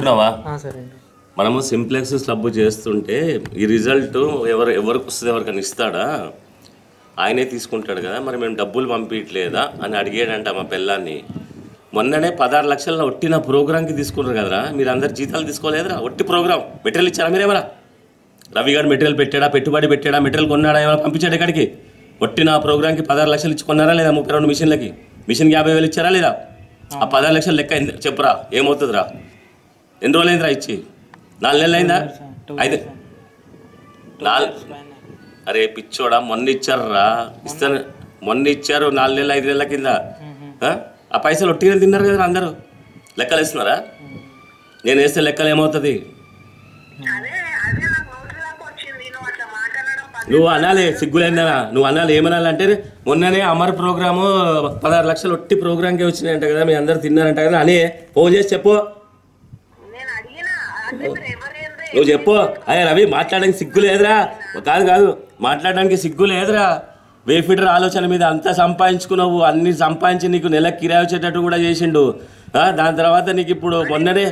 వింటున్నావా? సరే అండి. మనము సింప్లెక్స్ స్లబ్ చేస్తుంటే ఈ రిజల్ట్ ఎవరికి వస్తుంది, ఎవరికైనా ఇస్తాడా? ఆయనే తీసుకుంటాడు కదా, మరి మేము డబ్బులు పంపించట్లేదా అని అడిగాడంట మా పిల్లాన్ని. మొన్ననే 16 లక్షల ఒట్టిన ప్రోగ్రామ్కి తీసుకున్నారు కదరా, మీరు అందరు జీతాలు తీసుకోలేదురా? ఒట్టి ప్రోగ్రామ్ మెటీరియల్ ఇచ్చారా మీరేమరా? రవి గారు మెటీరియల్ పెట్టాడా, పెట్టుబడి పెట్టాడా, మెటీరియల్ కొన్నాడా, ఏమైనా పంపించాడు ఎక్కడికి? ఒట్టిన ప్రోగ్రామ్కి 16 లక్షలు ఇచ్చుకున్నారా లేదా? 32 మిషన్లకి మిషన్కి 50,000 ఇచ్చారా లేదా? ఆ 16 లక్షలు లెక్క చెప్పురా, ఏమవుతుందిరా? ఎన్ని రోజులు అయిందిరా ఇచ్చి? 4 నెలలు అయిందా? 5 అరే పిచ్చోడా, మొన్న ఇచ్చారా? ఇస్తాను, మొన్న ఇచ్చారు 4 నెలలు 5 నెలల కింద. ఆ పైసలు ఒట్టిగా తిన్నారు కదా అందరూ. లెక్కలు వేస్తున్నారా? నేను వేస్తే లెక్కలు ఏమవుతుంది? నువ్వు అనాలి, సిగ్గులేందనా నువ్వు అనాలి. ఏమనాలంటే మొన్ననే అమర్ ప్రోగ్రాము 16 లక్షలు ఒట్టి ప్రోగ్రామ్కి వచ్చినాయంట కదా, మీ అందరు తిన్నారంట కదా అని ఫోన్ చేసి చెప్పు. నువ్వు చెప్పు. అయ్యా రవి, మాట్లాడడానికి సిగ్గు లేదురా? కాదు మాట్లాడడానికి సిగ్గు లేదురా? వేఫిటర్ ఆలోచన మీద అంతా సంపాదించుకున్నావు, అన్ని సంపాదించి నీకు నెలకు కిరాయి వచ్చేటట్టు కూడా చేసిండు. దాని తర్వాత నీకు ఇప్పుడు మొన్ననే